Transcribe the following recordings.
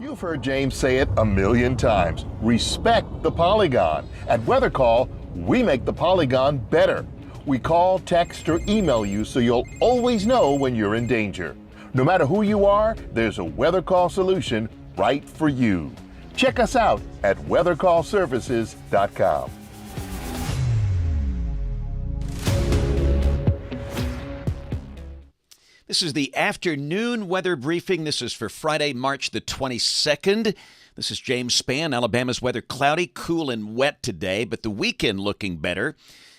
You've heard James say it a million times. Respect the Polygon. At Weather Call, we make the Polygon better. We call, text, or email you so you'll always know when you're in danger. No matter who you are, there's a Weather Call solution right for you. Check us out at weathercallservices.com. This is the afternoon weather briefing. This is for Friday, March the 22nd. This is James Spann. Alabama's weather cloudy, cool, and wet today, but the weekend looking better.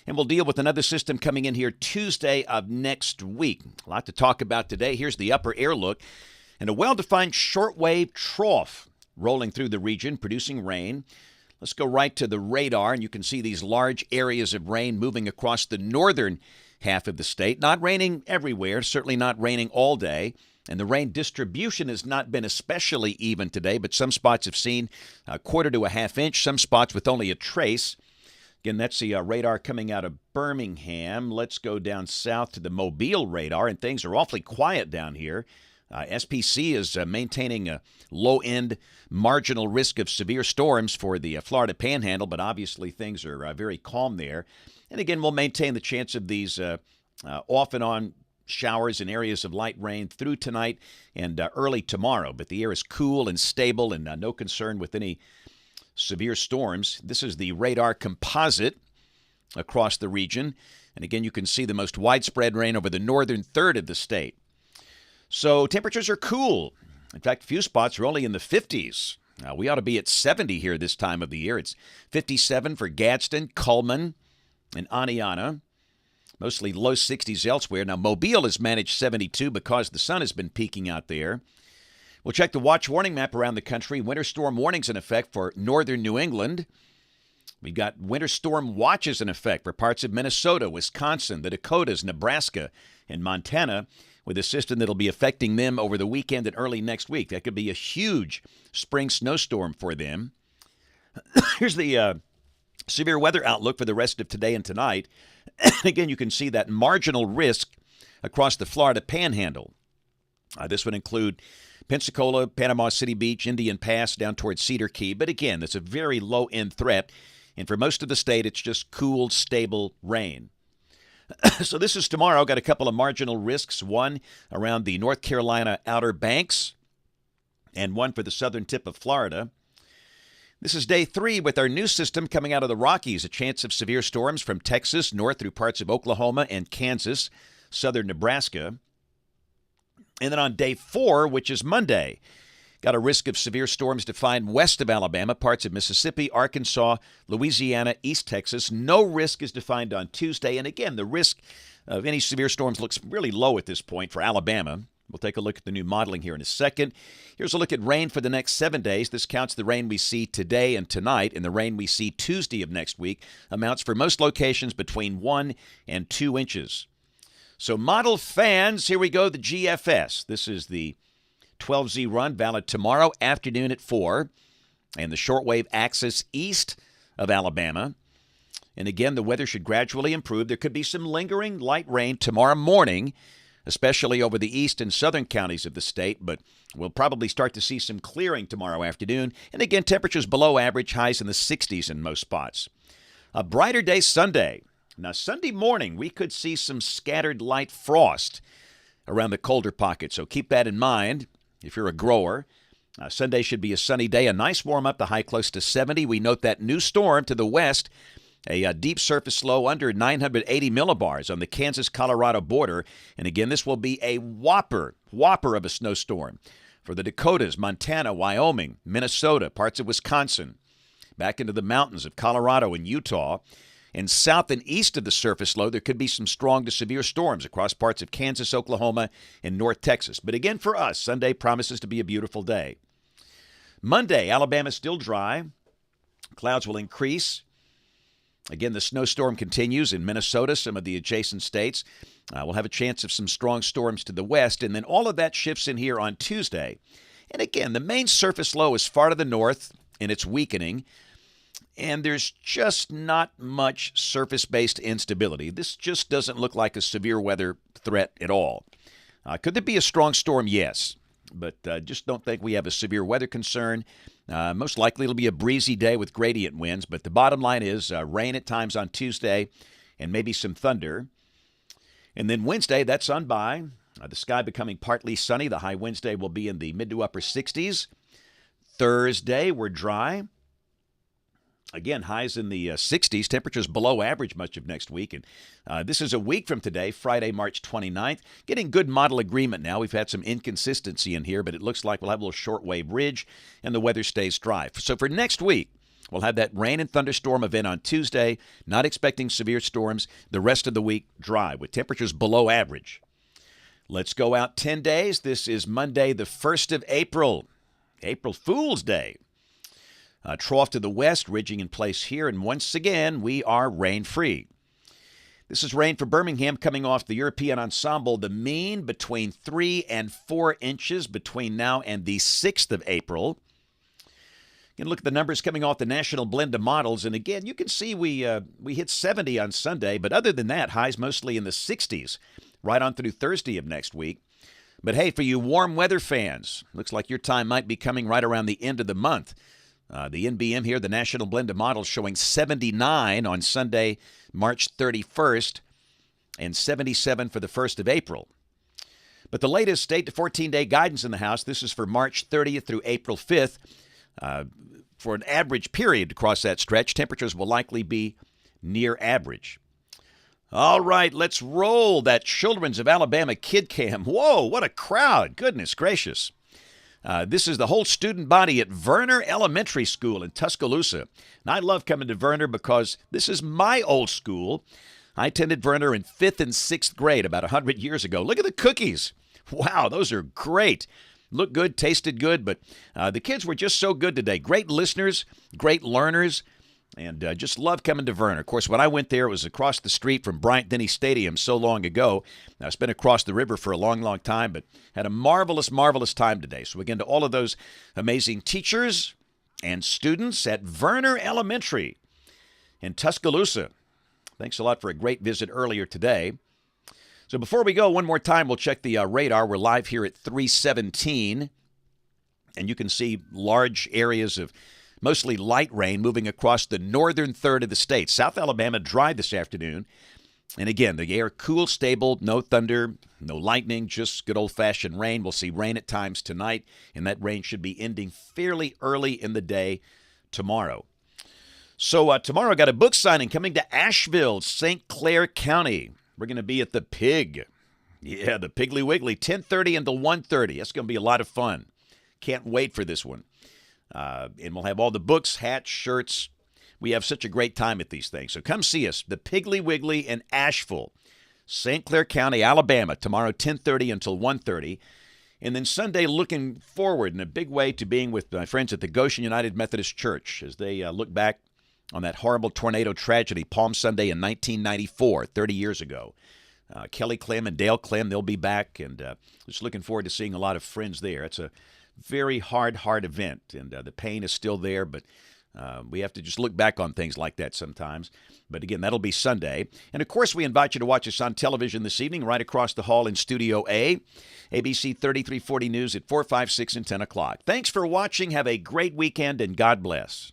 And we'll deal with another system coming in here Tuesday of next week. A lot to talk about today. Here's the upper air look. And a well-defined shortwave trough rolling through the region, producing rain. Let's go right to the radar, and you can see these large areas of rain moving across the northern half of the state. Not raining everywhere, certainly not raining all day. And the rain distribution has not been especially even today, but some spots have seen a quarter to a half inch, some spots with only a trace. Again, that's the radar coming out of Birmingham. Let's go down south to the Mobile radar, and things are awfully quiet down here. SPC is maintaining a low-end marginal risk of severe storms for the Florida Panhandle, but obviously things are very calm there. And again, we'll maintain the chance of these off and on showers and areas of light rain through tonight and early tomorrow. But the air is cool and stable and no concern with any severe storms. This is the radar composite across the region. And again, you can see the most widespread rain over the northern third of the state. So temperatures are cool. In fact, a few spots are only in the 50s. We ought to be at 70 here this time of the year. It's 57 for Gadsden, Cullman, and Aniana. Mostly low 60s elsewhere. Now, Mobile has managed 72 because the sun has been peaking out there. We'll check the watch warning map around the country. Winter storm warnings in effect for northern New England. We've got winter storm watches in effect for parts of Minnesota, Wisconsin, the Dakotas, Nebraska, and Montana, with a system that'll be affecting them over the weekend and early next week. That could be a huge spring snowstorm for them. Here's the severe weather outlook for the rest of today and tonight. Again, you can see that marginal risk across the Florida Panhandle. This would include Pensacola, Panama City Beach, Indian Pass, down towards Cedar Key. But again, that's a very low-end threat. And for most of the state, it's just cool, stable rain. So this is tomorrow. Got a couple of marginal risks. One around the North Carolina Outer Banks and one for the southern tip of Florida. This is day 3 with our new system coming out of the Rockies. A chance of severe storms from Texas north through parts of Oklahoma and Kansas, southern Nebraska. And then on day 4, which is Monday, got a risk of severe storms defined west of Alabama, parts of Mississippi, Arkansas, Louisiana, East Texas. No risk is defined on Tuesday. And again, the risk of any severe storms looks really low at this point for Alabama. We'll take a look at the new modeling here in a second. Here's a look at rain for the next 7 days. This counts the rain we see today and tonight, and the rain we see Tuesday of next week amounts for most locations between 1 and 2 inches. So model fans, here we go, the GFS. This is the 12Z run, valid tomorrow afternoon at 4, and the shortwave axis east of Alabama. And again, the weather should gradually improve. There could be some lingering light rain tomorrow morning, especially over the east and southern counties of the state, but we'll probably start to see some clearing tomorrow afternoon. And again, temperatures below average, highs in the 60s in most spots. A brighter day Sunday. Now, Sunday morning, we could see some scattered light frost around the colder pockets, so keep that in mind if you're a grower. Sunday should be a sunny day, a nice warm-up, the high close to 70. We note that new storm to the west, a deep surface low under 980 millibars on the Kansas-Colorado border. And again, this will be a whopper of a snowstorm for the Dakotas, Montana, Wyoming, Minnesota, parts of Wisconsin, back into the mountains of Colorado and Utah. And south and east of the surface low, there could be some strong to severe storms across parts of Kansas, Oklahoma, and North Texas. But again, for us, Sunday promises to be a beautiful day. Monday, Alabama still dry. Clouds will increase. Again, the snowstorm continues in Minnesota, some of the adjacent states. We'll have a chance of some strong storms to the west, and then all of that shifts in here on Tuesday. And again, the main surface low is far to the north, and it's weakening. And there's just not much surface-based instability. This just doesn't look like a severe weather threat at all. Could there be a strong storm? Yes. but just don't think we have a severe weather concern. Most likely it'll be a breezy day with gradient winds, but the bottom line is rain at times on Tuesday and maybe some thunder. And then Wednesday, that's on by. The sky becoming partly sunny. The high Wednesday will be in the mid to upper 60s. Thursday, we're dry. Again, highs in the 60s. Temperatures below average much of next week. And this is a week from today, Friday, March 29th. Getting good model agreement now. We've had some inconsistency in here, but it looks like we'll have a little shortwave ridge, and the weather stays dry. So for next week, we'll have that rain and thunderstorm event on Tuesday. Not expecting severe storms. The rest of the week, dry, with temperatures below average. Let's go out 10 days. This is Monday, the 1st of April. April Fool's Day. Trough to the west, ridging in place here, and once again, we are rain-free. This is rain for Birmingham coming off the European ensemble. The mean between 3 and 4 inches between now and the 6th of April. You can look at the numbers coming off the National Blend of Models, and again, you can see we hit 70 on Sunday, but other than that, highs mostly in the 60s, right on through Thursday of next week. But hey, for you warm weather fans, looks like your time might be coming right around the end of the month. The NBM here, the National Blend of Models, showing 79 on Sunday, March 31st, and 77 for the 1st of April. But the latest 8 to 14-day guidance in the house, this is for March 30th through April 5th. For an average period across that stretch, temperatures will likely be near average. All right, let's roll that Children's of Alabama Kid Cam. Whoa, what a crowd. Goodness gracious. This is the whole student body at Verner Elementary School in Tuscaloosa. And I love coming to Verner because this is my old school. I attended Verner in 5th and 6th grade about 100 years ago. Look at the cookies. Wow, those are great. Looked good, tasted good, but the kids were just so good today. Great listeners, great learners, and just love coming to Verner. Of course, when I went there, it was across the street from Bryant-Denny Stadium so long ago. I've been across the river for a long, long time, but had a marvelous, marvelous time today. So again, to all of those amazing teachers and students at Verner Elementary in Tuscaloosa, thanks a lot for a great visit earlier today. So before we go, one more time, we'll check the radar. We're live here at 317, and you can see large areas of mostly light rain moving across the northern third of the state. South Alabama dry this afternoon. And again, the air cool, stable, no thunder, no lightning, just good old-fashioned rain. We'll see rain at times tonight, and that rain should be ending fairly early in the day tomorrow. So tomorrow I got a book signing coming to Asheville, St. Clair County. We're going to be at the Pig. Yeah, the Piggly Wiggly, 10:30 until 1:30. That's going to be a lot of fun. Can't wait for this one. And we'll have all the books, hats, shirts. We have such a great time at these things. So come see us, the Piggly Wiggly in Asheville, St. Clair County, Alabama, tomorrow 10:30 until 1:30. And then Sunday, looking forward in a big way to being with my friends at the Goshen United Methodist Church as they look back on that horrible tornado tragedy, Palm Sunday in 1994, 30 years ago. Kelly Clem and Dale Clem, they'll be back, and just looking forward to seeing a lot of friends there. It's a very hard event, and the pain is still there, but we have to just look back on things like that sometimes. But again, that'll be Sunday. And of course, we invite you to watch us on television this evening, right across the hall in Studio A, ABC 3340 News at 4, 5, 6, and 10 o'clock. Thanks for watching. Have a great weekend, and God bless.